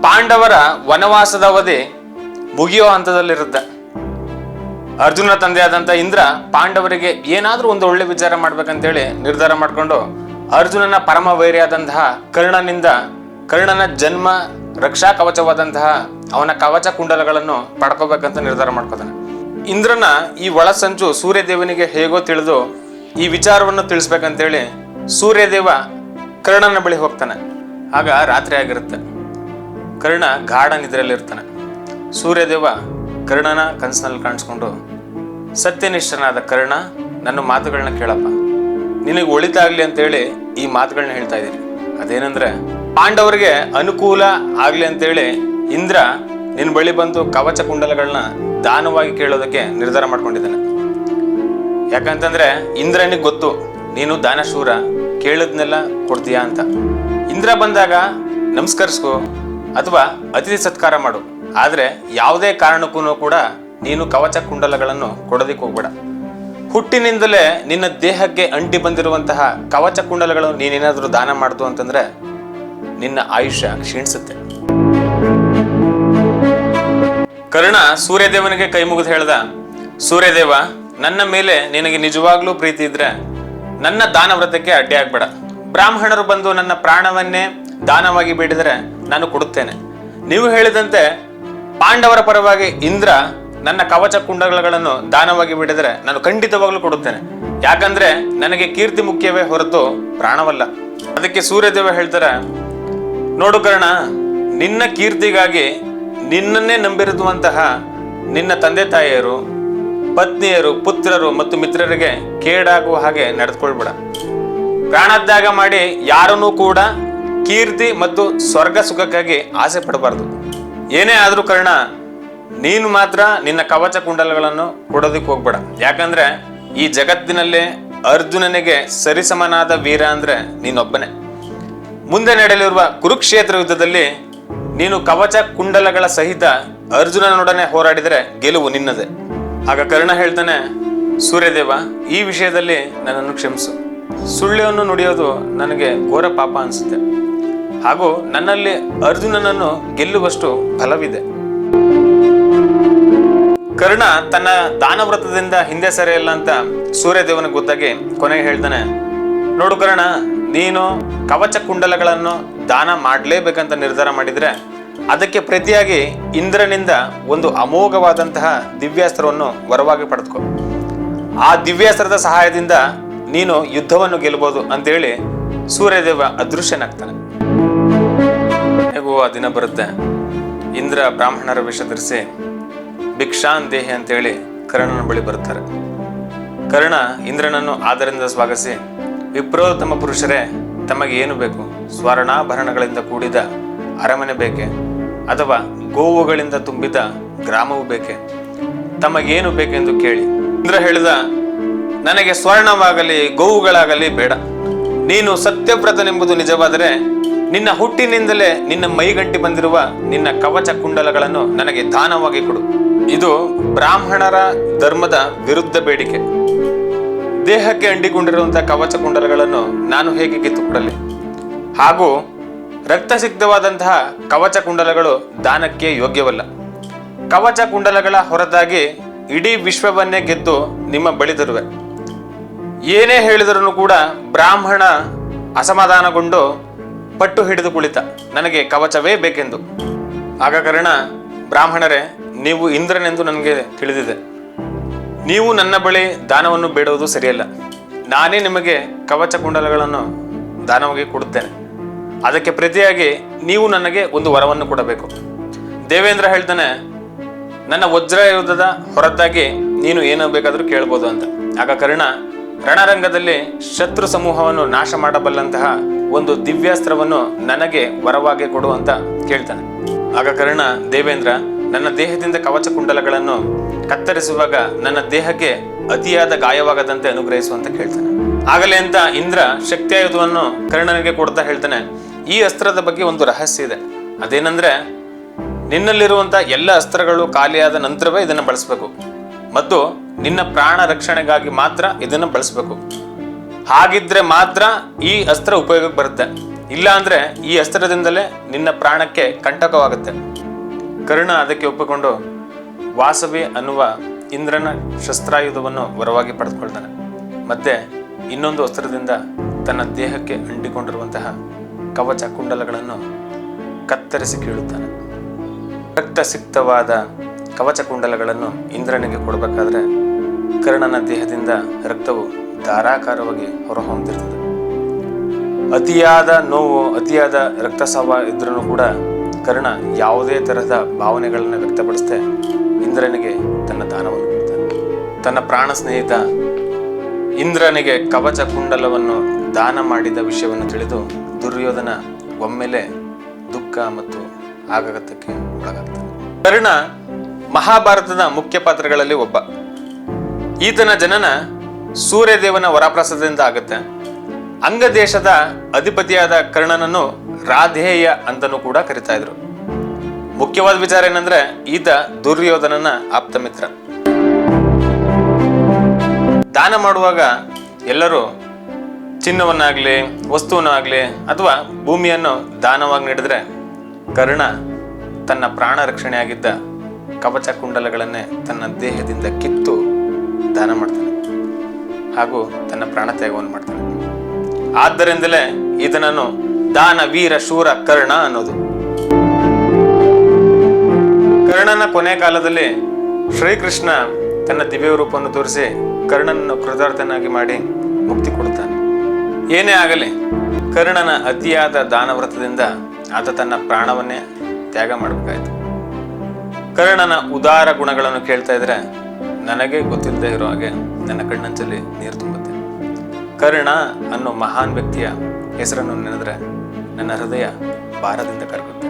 ಪಾಂಡವರ ವನವಾಸದ ಅವಧಿ ಮುಗಿಯೋ ಹಂತದಲ್ಲಿರುತ್ತೆ. ಅರ್ಜುನ ತಂದೆಯಾದಂಥ ಇಂದ್ರ ಪಾಂಡವರಿಗೆ ಏನಾದ್ರೂ ಒಂದು ಒಳ್ಳೆ ವಿಚಾರ ಮಾಡ್ಬೇಕಂತೇಳಿ ನಿರ್ಧಾರ ಮಾಡ್ಕೊಂಡು ಅರ್ಜುನನ ಪರಮ ವೈರಿಯಾದಂತಹ ಕರ್ಣನ ಜನ್ಮ ರಕ್ಷಾ ಕವಚವಾದಂತಹ ಅವನ ಕವಚ ಕುಂಡಲಗಳನ್ನು ಪಡ್ಕೋಬೇಕಂತ ನಿರ್ಧಾರ ಮಾಡ್ಕೋತಾನೆ. ಇಂದ್ರನ ಈ ಒಳಸಂಚು ಸೂರ್ಯದೇವನಿಗೆ ಹೇಗೋ ತಿಳಿದು ಈ ವಿಚಾರವನ್ನು ತಿಳಿಸ್ಬೇಕಂತೇಳಿ ಸೂರ್ಯದೇವ ಕರ್ಣನ ಬಳಿ ಹೋಗ್ತಾನೆ. ಆಗ ರಾತ್ರಿ ಆಗಿರುತ್ತೆ. ಕರ್ಣ ಗಾಢ ನಿದ್ರೆಯಲ್ಲಿರ್ತಾನೆ. ಸೂರ್ಯದೇವ ಕರ್ಣನ ಕನಸಿನಲ್ಲಿ ಕಾಣಿಸ್ಕೊಂಡು, ಸತ್ಯನಿಷ್ಠನಾದ ಕರ್ಣ, ನನ್ನ ಮಾತುಗಳನ್ನ ಕೇಳಪ್ಪ, ನಿನಗೆ ಒಳಿತಾಗ್ಲಿ ಅಂತೇಳಿ ಈ ಮಾತುಗಳನ್ನ ಹೇಳ್ತಾ ಇದ್ದೀನಿ. ಅದೇನಂದ್ರೆ, ಪಾಂಡವರಿಗೆ ಅನುಕೂಲ ಆಗ್ಲಿ ಅಂತೇಳಿ ಇಂದ್ರ ನಿನ್ನ ಬಳಿ ಬಂದು ಕವಚ ಕುಂಡಲಗಳನ್ನ ದಾನವಾಗಿ ಕೇಳೋದಕ್ಕೆ ನಿರ್ಧಾರ ಮಾಡ್ಕೊಂಡಿದ್ದಾನೆ. ಯಾಕಂತಂದ್ರೆ ಇಂದ್ರನಿಗೆ ಗೊತ್ತು ನೀನು ದಾನಶೂರ, ಕೇಳದ್ನೆಲ್ಲ ಕೊಡ್ತೀಯಾ ಅಂತ. ಇಂದ್ರ ಬಂದಾಗ ನಮಸ್ಕರಿಸ್ಕೋ ಅಥವಾ ಅತಿಥಿ ಸತ್ಕಾರ ಮಾಡು, ಆದ್ರೆ ಯಾವುದೇ ಕಾರಣಕ್ಕೂ ಕೂಡ ನೀನು ಕವಚ ಕುಂಡಲಗಳನ್ನು ಕೊಡೋದಿಕ್ಕೆ ಹೋಗ್ಬೇಡ. ಹುಟ್ಟಿನಿಂದಲೇ ನಿನ್ನ ದೇಹಕ್ಕೆ ಅಂಟಿ ಬಂದಿರುವಂತಹ ಕವಚ ಕುಂಡಲಗಳನ್ನು ನೀನೇನಾದ್ರೂ ದಾನ ಮಾಡ್ದು ಅಂತಂದ್ರೆ ನಿನ್ನ ಆಯುಷ್ಯ ಕ್ಷೀಣಿಸುತ್ತೆ. ಕರ್ಣ ಸೂರ್ಯದೇವನಿಗೆ ಕೈ ಮುಗಿದು ಹೇಳ್ದ, ಸೂರ್ಯದೇವ, ನನ್ನ ಮೇಲೆ ನಿನಗೆ ನಿಜವಾಗ್ಲೂ ಪ್ರೀತಿ ಇದ್ರೆ ನನ್ನ ದಾನ ವ್ರತಕ್ಕೆ ಅಡ್ಡಿ ಆಗ್ಬೇಡ. ಬ್ರಾಹ್ಮಣರು ಬಂದು ನನ್ನ ಪ್ರಾಣವನ್ನೇ ದಾನವಾಗಿ ಬೇಡಿದರೆ ನಾನು ಕೊಡುತ್ತೇನೆ. ನೀವು ಹೇಳಿದಂತೆ ಪಾಂಡವರ ಪರವಾಗಿ ಇಂದ್ರ ನನ್ನ ಕವಚ ಕುಂಡಲಗಳನ್ನು ದಾನವಾಗಿ ಬಿಡಿದರೆ ನಾನು ಖಂಡಿತವಾಗ್ಲೂ ಕೊಡುತ್ತೇನೆ. ಯಾಕಂದ್ರೆ ನನಗೆ ಕೀರ್ತಿ ಮುಖ್ಯವೇ ಹೊರತು ಪ್ರಾಣವಲ್ಲ. ಅದಕ್ಕೆ ಸೂರ್ಯದೇವ ಹೇಳ್ತಾರೆ, ನೋಡು ಕರ್ಣ, ನಿನ್ನ ಕೀರ್ತಿಗಾಗಿ ನಿನ್ನನ್ನೇ ನಂಬಿರುವಂತಹ ನಿನ್ನ ತಂದೆ ತಾಯಿಯರು, ಪತ್ನಿಯರು, ಪುತ್ರರು ಮತ್ತು ಮಿತ್ರರಿಗೆ ಕೇಡಾಗುವ ಹಾಗೆ ನಡೆದುಕೊಳ್ಬೇಡ. ಪ್ರಾಣತ್ಯಾಗ ಮಾಡಿ ಯಾರನ್ನೂ ಕೂಡ ಕೀರ್ತಿ ಮತ್ತು ಸ್ವರ್ಗ ಸುಖಕ್ಕಾಗಿ ಆಸೆ ಪಡಬಾರ್ದು. ಏನೇ ಆದ್ರೂ ಕರ್ಣ, ನೀನು ಮಾತ್ರ ನಿನ್ನ ಕವಚ ಕುಂಡಲಗಳನ್ನು ಕೊಡೋದಕ್ಕೆ ಹೋಗ್ಬೇಡ. ಯಾಕಂದ್ರೆ ಈ ಜಗತ್ತಿನಲ್ಲೇ ಅರ್ಜುನನಿಗೆ ಸರಿಸಮನಾದ ವೀರ ಅಂದ್ರೆ ನೀನೊಬ್ಬನೇ. ಮುಂದೆ ನಡೆಯಲಿರುವ ಕುರುಕ್ಷೇತ್ರ ಯುದ್ಧದಲ್ಲಿ ನೀನು ಕವಚ ಕುಂಡಲಗಳ ಸಹಿತ ಅರ್ಜುನನೊಡನೆ ಹೋರಾಡಿದರೆ ಗೆಲುವು ನಿನ್ನದೇ. ಆಗ ಕರ್ಣ ಹೇಳ್ತಾನೆ, ಸೂರ್ಯದೇವ, ಈ ವಿಷಯದಲ್ಲಿ ನನ್ನನ್ನು ಕ್ಷಮಿಸು. ಸುಳ್ಳೆಯನ್ನು ನುಡಿಯೋದು ನನಗೆ ಘೋರ ಪಾಪ ಅನಿಸುತ್ತೆ. ಹಾಗೂ ನನ್ನಲ್ಲಿ ಅರ್ಜುನನನ್ನು ಗೆಲ್ಲುವಷ್ಟು ಫಲವಿದೆ. ಕರ್ಣ ತನ್ನ ದಾನವ್ರತದಿಂದ ಹಿಂದೆ ಸರಿಯಲ್ಲ ಅಂತ ಸೂರ್ಯದೇವನಿಗೆ ಗೊತ್ತಾಗಿ ಕೊನೆಗೆ ಹೇಳ್ತಾನೆ, ನೋಡು ಕರ್ಣ, ನೀನು ಕವಚ ಕುಂಡಲಗಳನ್ನು ದಾನ ಮಾಡಲೇಬೇಕಂತ ನಿರ್ಧಾರ ಮಾಡಿದ್ರೆ ಅದಕ್ಕೆ ಪ್ರತಿಯಾಗಿ ಇಂದ್ರನಿಂದ ಒಂದು ಅಮೋಘವಾದಂತಹ ದಿವ್ಯಾಸ್ತ್ರವನ್ನು ವರವಾಗಿ ಪಡೆದುಕೋ. ಆ ದಿವ್ಯಾಸ್ತ್ರದ ಸಹಾಯದಿಂದ ನೀನು ಯುದ್ಧವನ್ನು ಗೆಲ್ಲಬಹುದು ಅಂತೇಳಿ ಸೂರ್ಯದೇವ ಅದೃಶ್ಯನಾಗ್ತಾನೆ. ಹೇಗೂ ಆ ದಿನ ಬರುತ್ತೆ. ಇಂದ್ರ ಬ್ರಾಹ್ಮಣರ ವೇಷ ಧರಿಸಿ ಭಿಕ್ಷಾನ್ ದೇಹಿ ಅಂತೇಳಿ ಕರ್ಣನ ಬಳಿ ಬರ್ತಾರೆ. ಕರ್ಣ ಇಂದ್ರನನ್ನು ಆದರಿಂದ ಸ್ವಾಗತಿಸಿ, ವಿಪ್ರೋತ್ತಮ ಪುರುಷರೇ, ತಮಗೆ ಏನು ಬೇಕು? ಸ್ವರ್ಣಾಭರಣಗಳಿಂದ ಕೂಡಿದ ಅರಮನೆ ಬೇಕೆ ಅಥವಾ ಗೋವುಗಳಿಂದ ತುಂಬಿದ ಗ್ರಾಮವು ಬೇಕೆ? ತಮಗೇನು ಬೇಕೆಂದು ಕೇಳಿ. ಇಂದ್ರ ಹೇಳಿದ, ನನಗೆ ಸ್ವರ್ಣವಾಗಲಿ ಗೋವುಗಳಾಗಲಿ ಬೇಡ. ನೀನು ಸತ್ಯವ್ರತನೆಂಬುದು ನಿಜವಾದರೆ ನಿನ್ನ ಹುಟ್ಟಿನಿಂದಲೇ ನಿನ್ನ ಮೈಗಂಟಿ ಬಂದಿರುವ ನಿನ್ನ ಕವಚ ಕುಂಡಲಗಳನ್ನು ನನಗೆ ದಾನವಾಗಿ ಕೊಡು. ಇದು ಬ್ರಾಹ್ಮಣರ ಧರ್ಮದ ವಿರುದ್ಧ ಬೇಡಿಕೆ. ದೇಹಕ್ಕೆ ಅಂಟಿಕೊಂಡಿರುವಂತಹ ಕವಚ ಕುಂಡಲಗಳನ್ನು ನಾನು ಹೇಗೆ ಕಿತ್ತುಕೊಡಲಿ? ಹಾಗೂ ರಕ್ತಸಿಕ್ತವಾದಂತಹ ಕವಚ ಕುಂಡಲಗಳು ದಾನಕ್ಕೆ ಯೋಗ್ಯವಲ್ಲ. ಕವಚ ಕುಂಡಲಗಳ ಹೊರತಾಗಿ ಇಡೀ ವಿಶ್ವವನ್ನೇ ಗೆದ್ದು ನಿಮ್ಮ ಬಳಿ ತರುವೆ. ಏನೇ ಹೇಳಿದರೂ ಕೂಡ ಬ್ರಾಹ್ಮಣ ಅಸಮಾಧಾನಗೊಂಡು ಪಟ್ಟು ಹಿಡಿದು ಕುಳಿತ, ನನಗೆ ಕವಚವೇ ಬೇಕೆಂದು. ಆಗ ಕರ್ಣ, ಬ್ರಾಹ್ಮಣರೇ, ನೀವು ಇಂದ್ರನೆಂದು ನನಗೆ ತಿಳಿದಿದೆ. ನೀವು ನನ್ನ ಬಳಿ ದಾನವನ್ನು ಬೇಡುವುದು ಸರಿಯಲ್ಲ. ನಾನೇ ನಿಮಗೆ ಕವಚ ಕುಂಡಲಗಳನ್ನು ದಾನವಾಗಿ ಕೊಡುತ್ತೇನೆ. ಅದಕ್ಕೆ ಪ್ರತಿಯಾಗಿ ನೀವು ನನಗೆ ಒಂದು ವರವನ್ನು ಕೊಡಬೇಕು. ದೇವೇಂದ್ರ ಹೇಳ್ತಾನೆ, ನನ್ನ ವಜ್ರಾಯುಧದ ಹೊರತಾಗಿ ನೀನು ಏನು ಬೇಕಾದರೂ ಕೇಳ್ಬೋದು ಅಂತ. ಆಗ ಕರ್ಣ, ರಣರಂಗದಲ್ಲಿ ಶತ್ರು ಸಮೂಹವನ್ನು ನಾಶ ಮಾಡಬಲ್ಲಂತಹ ಒಂದು ದಿವ್ಯಾಸ್ತ್ರವನ್ನು ನನಗೆ ವರವಾಗಿ ಕೊಡು ಅಂತ ಕೇಳ್ತಾನೆ. ಆಗ ಕರ್ಣ, ದೇವೇಂದ್ರ, ನನ್ನ ದೇಹದಿಂದ ಕವಚ ಕುಂಡಲಗಳನ್ನು ಕತ್ತರಿಸುವಾಗ ನನ್ನ ದೇಹಕ್ಕೆ ಅತಿಯಾದ ಗಾಯವಾಗದಂತೆ ಅನುಗ್ರಹಿಸು ಅಂತ ಕೇಳ್ತಾನೆ. ಆಗಲೇ ಅಂತ ಇಂದ್ರ ಶಕ್ತಿಯಾಯುಧವನ್ನು ಕರ್ಣನಿಗೆ ಕೊಡ್ತಾ ಹೇಳ್ತಾನೆ, ಈ ಅಸ್ತ್ರದ ಬಗ್ಗೆ ಒಂದು ರಹಸ್ಯ ಇದೆ. ಅದೇನಂದ್ರೆ, ನಿನ್ನಲ್ಲಿರುವಂತ ಎಲ್ಲ ಅಸ್ತ್ರಗಳು ಖಾಲಿಯಾದ ನಂತರವೇ ಇದನ್ನು ಬಳಸಬೇಕು ಮತ್ತು ನಿನ್ನ ಪ್ರಾಣ ರಕ್ಷಣೆಗಾಗಿ ಮಾತ್ರ ಇದನ್ನು ಬಳಸಬೇಕು. ಹಾಗಿದ್ರೆ ಮಾತ್ರ ಈ ಅಸ್ತ್ರ ಉಪಯೋಗಕ್ಕೆ ಬರುತ್ತೆ. ಇಲ್ಲ ಅಂದ್ರೆ ಈ ಅಸ್ತ್ರದಿಂದಲೇ ನಿನ್ನ ಪ್ರಾಣಕ್ಕೆ ಕಂಟಕವಾಗುತ್ತೆ. ಕರ್ಣ ಅದಕ್ಕೆ ಒಪ್ಪಿಕೊಂಡು ವಾಸವಿ ಅನ್ನುವ ಇಂದ್ರನ ಶಸ್ತ್ರಾಯುಧವನ್ನು ವರವಾಗಿ ಪಡೆದುಕೊಳ್ತಾನೆ. ಮತ್ತೆ ಇನ್ನೊಂದು ಅಸ್ತ್ರದಿಂದ ತನ್ನ ದೇಹಕ್ಕೆ ಅಂಟಿಕೊಂಡಿರುವಂತಹ ಕವಚ ಕುಂಡಲಗಳನ್ನು ಕತ್ತರಿಸಿ ಕೀಳುತ್ತಾನೆ. ರಕ್ತಸಿಕ್ತವಾದ ಕವಚ ಕುಂಡಲಗಳನ್ನು ಇಂದ್ರನಿಗೆ ಕೊಡಬೇಕಾದ್ರೆ ಕರ್ಣನ ದೇಹದಿಂದ ರಕ್ತವು ಧಾರಾಕಾರವಾಗಿ ಹೊರಹೊಮ್ಮುತ್ತಿರ್ತದೆ. ಅತಿಯಾದ ನೋವು, ಅತಿಯಾದ ರಕ್ತಸ್ರಾವ ಇದ್ರೂ ಕೂಡ ಕರ್ಣ ಯಾವುದೇ ತರಹದ ಭಾವನೆಗಳನ್ನು ವ್ಯಕ್ತಪಡಿಸದೆ ಇಂದ್ರನಿಗೆ ತನ್ನ ದಾನವನ್ನು ಕೊಡ್ತಾನೆ. ತನ್ನ ಪ್ರಾಣ ಸ್ನೇಹಿತ ಇಂದ್ರನಿಗೆ ಕವಚ ಕುಂಡಲವನ್ನು ದಾನ ಮಾಡಿದ ವಿಷಯವನ್ನು ತಿಳಿದು ದುರ್ಯೋಧನ ಒಮ್ಮೆಲೆ ದುಃಖ ಮತ್ತು ಆಘಾತಕ್ಕೆ ಒಳಗಾಗ್ತಾನೆ. ಕರ್ಣ ಮಹಾಭಾರತದ ಮುಖ್ಯ ಪಾತ್ರಗಳಲ್ಲಿ ಒಬ್ಬ. ಈತನ ಜನನ ಸೂರ್ಯದೇವನ ವರಪ್ರಸಾದದಿಂದ ಆಗುತ್ತೆ. ಅಂಗದೇಶದ ಅಧಿಪತಿಯಾದ ಕರ್ಣನನ್ನು ರಾಧೇಯ ಅಂತನೂ ಕೂಡ ಕರಿತಾ ಇದ್ರು. ಮುಖ್ಯವಾದ ವಿಚಾರ ಏನಂದ್ರೆ ಈತ ದುರ್ಯೋಧನನ ಆಪ್ತ ಮಿತ್ರ. ದಾನ ಮಾಡುವಾಗ ಎಲ್ಲರೂ ಚಿನ್ನವನ್ನಾಗ್ಲಿ, ವಸ್ತುವನ್ನಾಗ್ಲಿ ಅಥವಾ ಭೂಮಿಯನ್ನು ದಾನವಾಗಿ ನೀಡಿದ್ರೆ ಕರ್ಣ ತನ್ನ ಪ್ರಾಣ ರಕ್ಷಣೆಯಾಗಿದ್ದ ಕವಚ ಕುಂಡಲಗಳನ್ನೇ ತನ್ನ ದೇಹದಿಂದ ಕಿತ್ತು ದಾನ ಮಾಡ್ತಾನೆ ಹಾಗೂ ತನ್ನ ಪ್ರಾಣ ತ್ಯಾಗವನ್ನು ಮಾಡ್ತಾನೆ. ಆದ್ದರಿಂದಲೇ ಈತನನ್ನು ದಾನ ವೀರ ಶೂರ ಕರ್ಣ ಅನ್ನೋದು. ಕರ್ಣನ ಕೊನೆ ಕಾಲದಲ್ಲಿ ಶ್ರೀಕೃಷ್ಣ ತನ್ನ ದಿವ್ಯ ರೂಪವನ್ನು ತೋರಿಸಿ ಕರ್ಣನನ್ನು ಕೃತಾರ್ಥನಾಗಿ ಮಾಡಿ ಮುಕ್ತಿ ಕೊಡುತ್ತಾನೆ. ಏನೇ ಆಗಲಿ ಕರ್ಣನ ಅತಿಯಾದ ದಾನವ್ರತದಿಂದ ಆತ ತನ್ನ ಪ್ರಾಣವನ್ನೇ ತ್ಯಾಗ ಮಾಡಬೇಕಾಯಿತು. ಕರ್ಣನ ಉದಾರ ಗುಣಗಳನ್ನು ಕೇಳ್ತಾ ಇದ್ರೆ ನನಗೆ ಗೊತ್ತಿಲ್ಲದೆ ಇರೋ ಹಾಗೆ ನನ್ನ ಕಣ್ಣಂಚಲ್ಲಿ ನೀರು ತುಂಬುತ್ತೆ. ಕರ್ಣ ಅನ್ನೋ ಮಹಾನ್ ವ್ಯಕ್ತಿಯ ಹೆಸರನ್ನು ನೆನೆದ್ರೆ ನನ್ನ ಹೃದಯ ಭಾರದಿಂದ ಕರಗುತ್ತೆ.